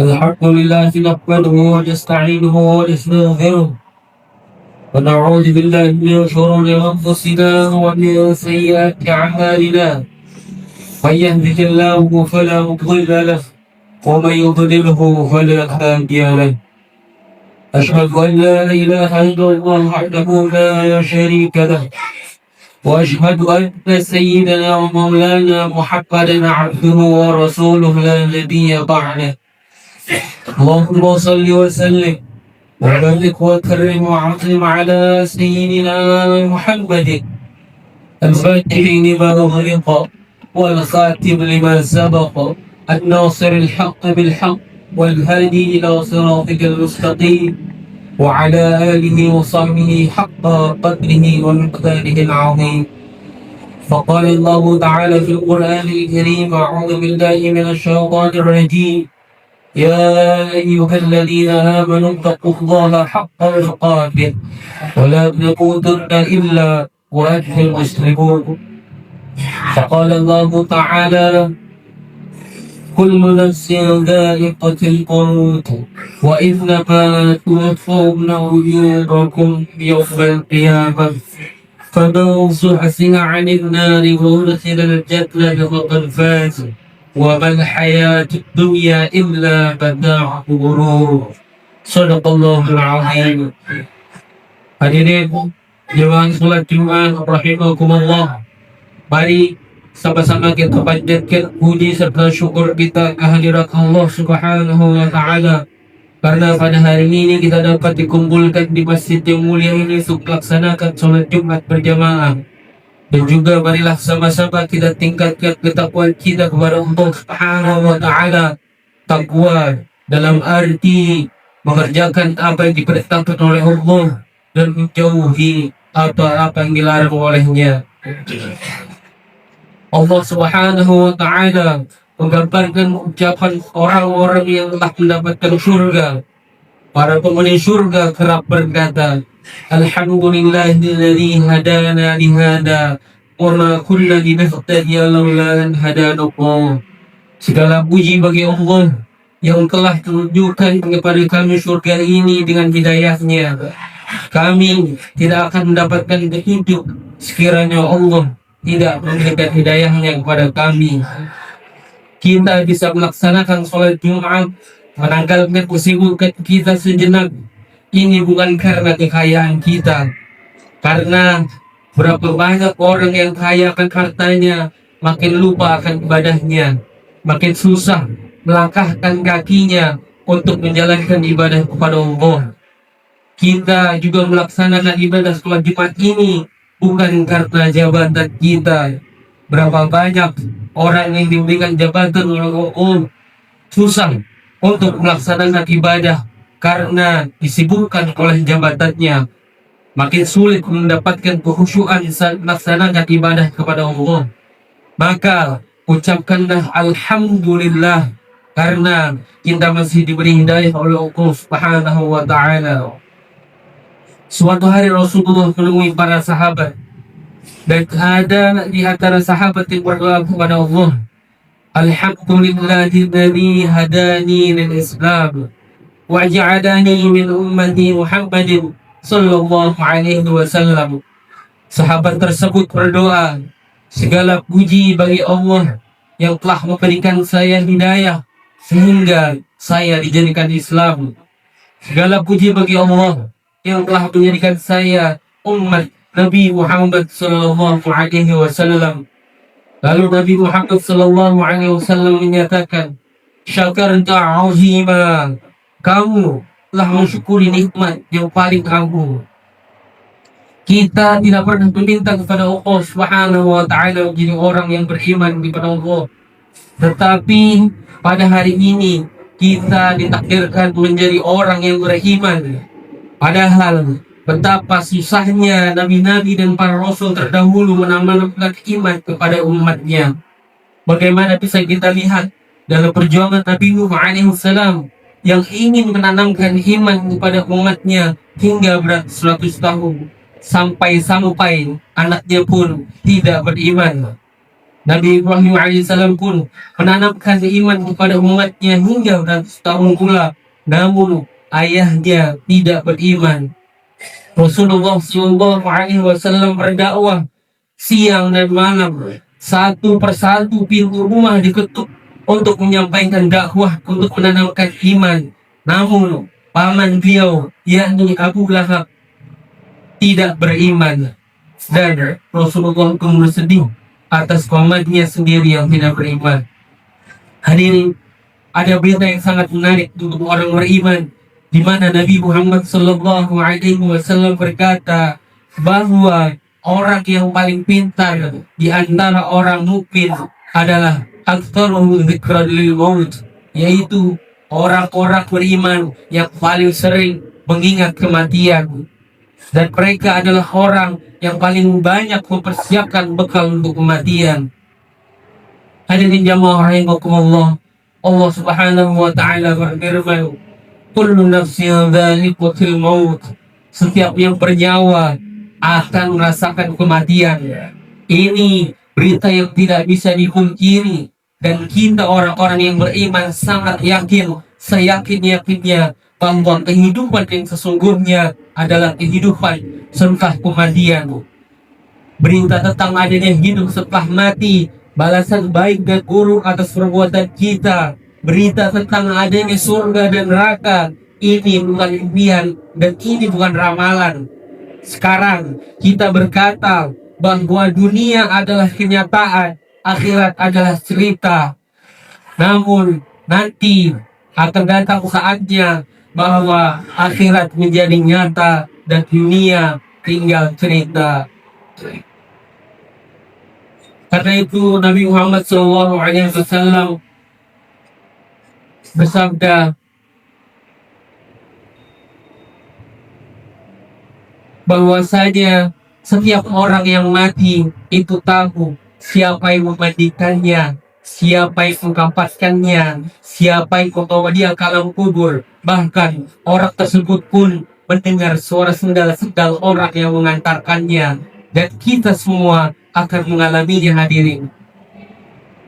الحمد لله نحمده ونستعينه ونستغفره ونعوذ بالله من شرور انفسنا ومن سيئات اعمالنا. من يهده الله فلا مضل له ومن يضلله فلا هادي له. اشهد ان لا اله الا الله وحده لا شريك له واشهد ان سيدنا ومولانا محمدا عبده ورسوله لا نبي بعده. اللهم صل وسلم وبارك وكرم وعظم على سيدنا محمد الفاتح لما أغلق والخاتم لما سبق الناصر الحق بالحق والهادي إلى صراطك المستقيم وعلى آله وصحبه حق قدره ومقداره العظيم. فقال الله تعالى في القرآن الكريم: أعوذ بالله من الشيطان الرجيم: يا أيها الذين آمنوا اتقوا الله حق تقاته ولا تموتن إلا وأنتم مسلمون. فقال الله تعالى: كل نفس ذائقة الموت وإنما توفون أجوركم يوم القيامة فمن زحزح عن النار وأدخل الجنة فقد فاز وما الحياة الدنيا إلا متاع الغرور. Sadaqallahul Azim. Hadirin jemaah salat Jumat rahimakumullah. Mari sama-sama kita panjatkan puji serta syukur kita kehadirat Allah Subhanahu wa taala, karena pada hari ini kita dapat dikumpulkan di masjid yang mulia ini untuk melaksanakan salat Jumat berjamaah. Dan juga marilah sama-sama kita tingkatkan ketakwaan kita kepada Allah Subhanahu wa taala. Takwa dalam arti mengerjakan apa yang diperintahkan oleh Allah dan menjauhi apa-apa yang dilarang olehnya. Allah Subhanahu wa taala menggambarkan ucapan orang-orang yang telah mendapatkan surga. Para penghuni surga kerap berkata, Alhamdulillahilladzi hadana lihada wa ma kunna linahtadiya laula an hadana Allah. Segala puji bagi Allah yang telah tunjukkan kepada kami surga ini dengan hidayahnya. Kami tidak akan mendapatkan petunjuk sekiranya Allah tidak memberikan hidayahnya kepada kami. Kita bisa melaksanakan sholat Jumat, menanggalkan kesibukan kita sejenak. Ini bukan karena kekayaan kita, karena berapa banyak orang yang kaya akan hartanya makin lupa akan ibadahnya, makin susah melangkahkan kakinya untuk menjalankan ibadah kepada Allah. Kita juga melaksanakan ibadah sholat Jumat ini bukan karena jabatan kita. Berapa banyak orang yang diberikan jabatan oleh Allah susah untuk melaksanakan ibadah karena disibukkan oleh jabatannya, makin sulit mendapatkan kekhusyuan saat melaksanakan ibadah kepada Allah. Maka ucapkanlah Alhamdulillah, karena kita masih diberi hidayah oleh Allah Subhanahu wa taala. Suatu hari Rasulullah menemui para sahabat, dan ada di antara sahabat yang berdoa kepada Allah, Alhamdulillahilladzi hadani lil Islam wa ja'alani min ummati Muhammadin sallallahu alaihi wasallam. Sahabat tersebut berdoa, segala puji bagi Allah yang telah memberikan saya hidayah sehingga saya dijadikan Islam. Segala puji bagi Allah yang telah menjadikan saya umat Nabi Muhammad sallallahu alaihi wasallam. Lalu Nabi Muhammad sallallahu alaihi wasallam menyatakan, Syakarta azima, kamu telah mensyukuri nikmat yang paling agung. Kita tidak pernah meminta kepada Allah Subhanahu wa taala menjadi orang yang beriman kepada Allah. Tetapi pada hari ini kita ditakdirkan menjadi orang yang beriman. Padahal betapa susahnya nabi-nabi dan para rasul terdahulu menanamkan iman kepada umatnya. Bagaimana bisa kita lihat dalam perjuangan Nabi Nuh alaihissalam yang ingin menanamkan iman kepada umatnya hingga beratus-ratus tahun, sampai anaknya pun tidak beriman. Nabi Ibrahim alaihissalam pun menanamkan iman kepada umatnya hingga ratus tahun pula. Namun ayahnya tidak beriman. Rasulullah Shallallahu Alaihi Wasallam berdakwah siang dan malam, satu persatu pintu rumah diketuk untuk menyampaikan dakwah, untuk menanamkan iman. Namun paman beliau, yakni Abu Lahab, tidak beriman, dan Rasulullah pun bersedih atas pamannya sendiri yang tidak beriman. Hadirin, ada berita yang sangat menarik untuk orang beriman, di mana Nabi Muhammad Sallallahu Alaihi Wasallam berkata bahwa orang yang paling pintar di antara orang mukmin adalah aktsaruhum dzikran lil maut, yaitu orang-orang beriman yang paling sering mengingat kematian, dan mereka adalah orang yang paling banyak mempersiapkan bekal untuk kematian. Hadirin jamaah rahimakumullah, Allah Subhanahu wa taala berfirman, "Kullu nafsin dha'iqatul maut." Setiap yang bernyawa akan merasakan kematian. Ini berita yang tidak bisa dipungkiri, dan kita orang-orang yang beriman sangat yakin, seyakin-yakinnya bahwa kehidupan yang sesungguhnya adalah kehidupan setelah kematian. Berita tentang adanya hidup setelah mati, balasan baik dan buruk atas perbuatan kita, berita tentang adanya surga dan neraka, ini bukan impian dan ini bukan ramalan. Sekarang kita berkata bahwa dunia adalah kenyataan, akhirat adalah cerita. Namun nanti akan datang saatnya bahwa akhirat menjadi nyata dan dunia tinggal cerita. Karena itu Nabi Muhammad SAW bersabda bahwasanya setiap orang yang mati itu tahu siapa yang memandikannya, siapa yang mengkampaskannya, siapa yang membawa dia ke alam kubur. Bahkan orang tersebut pun mendengar suara sendal-sendal orang yang mengantarkannya, dan kita semua akan mengalaminya. Hadirin,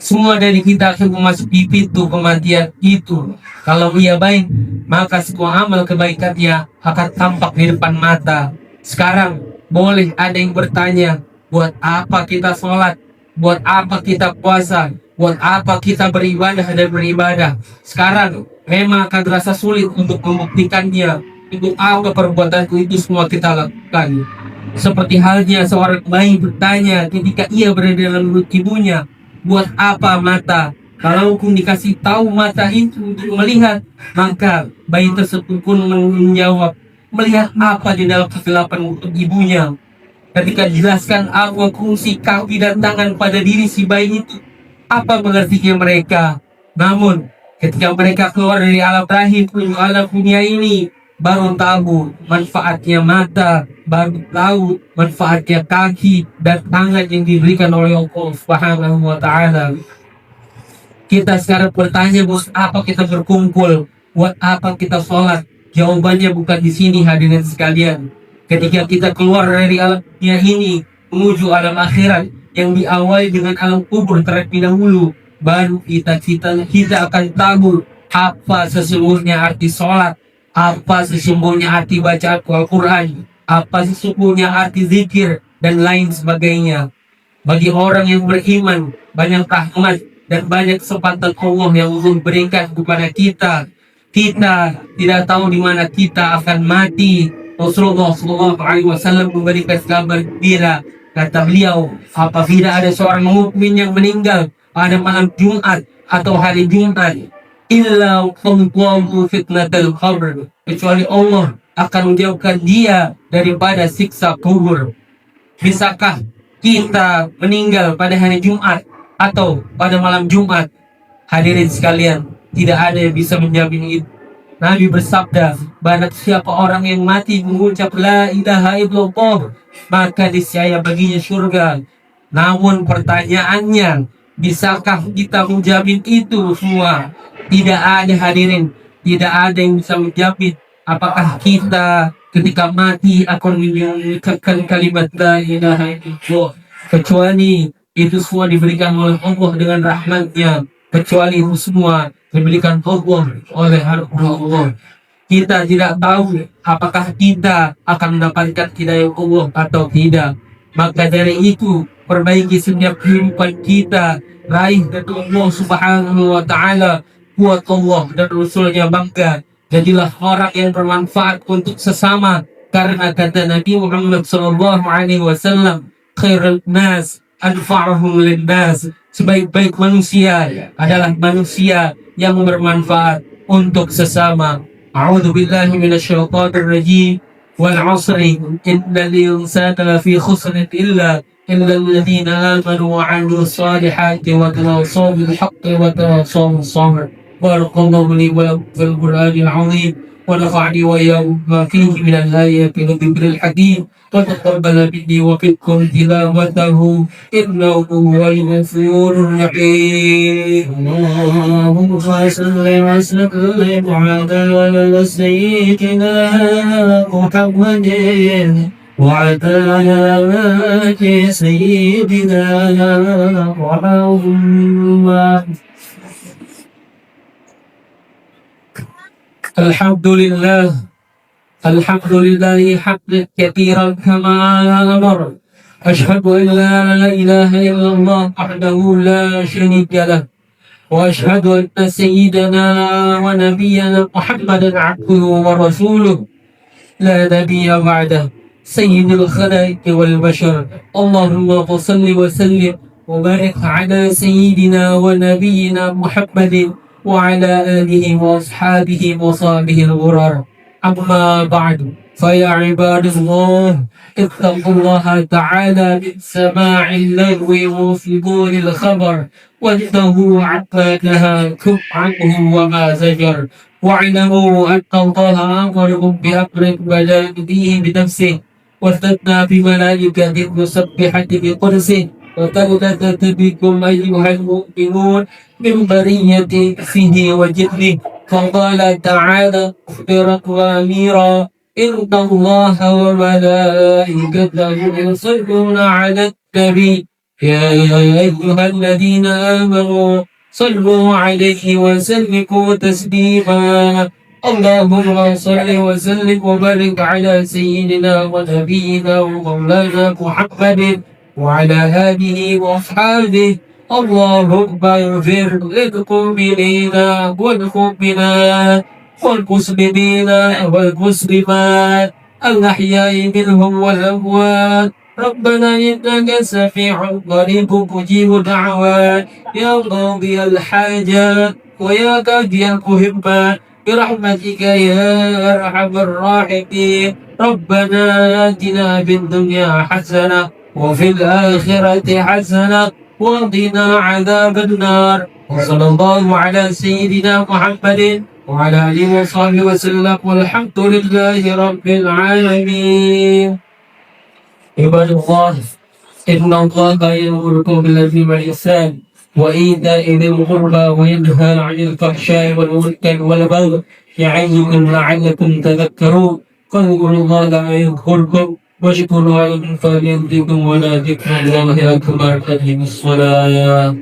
semua dari kita akan memasuki pintu kematian itu. Kalau ia baik, maka semua amal kebaikannya akan tampak di depan mata. Sekarang boleh ada yang bertanya, buat apa kita sholat, buat apa kita puasa, buat apa kita beribadah dan beribadah. Sekarang memang akan terasa sulit untuk membuktikannya. Untuk apa perbuatanku itu semua kita lakukan? Seperti halnya seorang bayi bertanya ketika ia berada dalam perut ibunya, buat apa mata? Kalau pun dikasih tahu mata itu untuk melihat, maka bayi tersebut pun menjawab, melihat apa di dalam kegelapan perut ibunya? Ketika dijelaskan apa fungsi kaki dan tangan pada diri si bayi itu, apa mengertinya mereka? Namun ketika mereka keluar dari alam rahim menuju alam dunia ini, baru tahu manfaatnya mata, baru tahu manfaatnya kaki dan tangan yang diberikan oleh Allah Subhanahu wa taala. Kita sekarang bertanya, buat apa kita berkumpul? Buat apa kita sholat? Jawabannya bukan di sini, hadirin sekalian. Ketika kita keluar dari alam dunia ini menuju alam akhirat yang diawali dengan alam kubur terlebih dahulu, baru kita akan tahu apa sesungguhnya arti sholat, apa sesungguhnya arti baca Al-Quran, apa sesungguhnya arti zikir, dan lain sebagainya. Bagi orang yang beriman, banyak rahmat dan banyak kesempatan Allah yang memberikan kepada kita. Kita tidak tahu di mana kita akan mati. Rasulullah SAW memberikan kabar gembira. Kata beliau, apabila ada seorang mukmin yang meninggal pada malam Jumat atau hari Jumat, illa qamqamu fitnatul qabr, kecuali Allah akan menjauhkan dia daripada siksa kubur. Bisakah kita meninggal pada hari Jumat atau pada malam Jumat? Hadirin sekalian, tidak ada yang bisa menjamin itu. Nabi bersabda, barang siapa orang yang mati mengucap la ilaha illallah, maka niscaya baginya surga. Namun pertanyaannya, bisakah kita menjamin itu semua? Tidak ada, hadirin, tidak ada yang bisa menjamin apakah kita ketika mati akan mengucapkan kalimat la ilaha illallah, kecuali Itu semua diberikan oleh Allah dengan rahmatnya, kecuali itu semua diberikan Allah oleh Allah. Kita tidak tahu apakah kita akan mendapatkan hidayah Allah atau tidak. Maka dari itu, perbaiki setiap kehidupan kita, raih dari Allah Subhanahu wa taala, buat Allah dan Rasulnya bangga. Jadilah orang yang bermanfaat untuk sesama, karena kata Nabi Muhammad sallallahu alaihi wasallam, khairul nas anfa'uhum linnas. Sebaik-baik manusia adalah manusia yang bermanfaat untuk sesama. A'udzu billahi minasyaitonir rajim. Wal 'asri innal insana lafi khusr illa alladhina amanu wa 'amilus solihati wa tawasaw bil haqqi wa tawasaw bis sabr. Barakallahu li wa lakum fil Qur'anil 'azim. ونفعني وإياكم ما فيه من الآيات والذكر الحكيم وتقبل مني ومنكم تلاوته إنه هو الغفور الرحيم. اللهم صل وسلم على سيدنا محمد وعلى آل سيدنا محمد. الحمد لله. الحمد لله حمدا كثيرا كما أمر. أشهد أن لا إله إلا الله وحده لا شريك له، وأشهد أن سيدنا ونبينا محمدا عبده ورسوله لا نبي بعده، سيد الخلائق والبشر. اللهم صل وسلم وبارك على سيدنا ونبينا محمد وعلى آله وأصحابه وصحبه الغرر. أما بعد، فيا عباد الله، اتقوا الله تعالى من سماع اللغو وفضول الخبر، وانتهوا عما نهاكم عنه وما زجر. واعلموا أن الله أمركم بأمر بدأ به بنفسه، واستثنى بملائكة مسبحة بقدسه، وتلتت بكم أيها المؤمنون من برية إنسه وجنه. فقال تعالى مخبرا وأميرا: إن الله وملائكته يصلون على النبي يا أيها الذين آمنوا صلوا عليه وسلموا تسليما. اللهم صل وسلم وبارك على سيدنا ونبينا ومولانا محمد وعلى آله وأصحابه. اللهم اغفر للمؤمنين والمؤمنات والمسلمين والمسلمات الأحياء منهم والأموات. ربنا إنك سميع قريب مجيب الدعوات، يا قاضي الحاجات ويا قاضي المهمات، برحمتك يا أرحم الراحمين. ربنا آتنا في الدنيا حسنة وفي الآخرة حسنة وقنا عذاب النار. وصلى الله على سيدنا محمد وعلى آله وصحبه وسلم، والحمد لله رب العالمين. عباد الله، إن الله يأمركم بالعدل والإحسان وإيتاء ذي القربى وينهى عن الفحشاء والمنكر والبغي يعظكم لعلكم تذكرون. فاذكروا الله يذكركم واشكروا على فليزدكم، ولا ذكر الله أكبر. أقم الصلاة.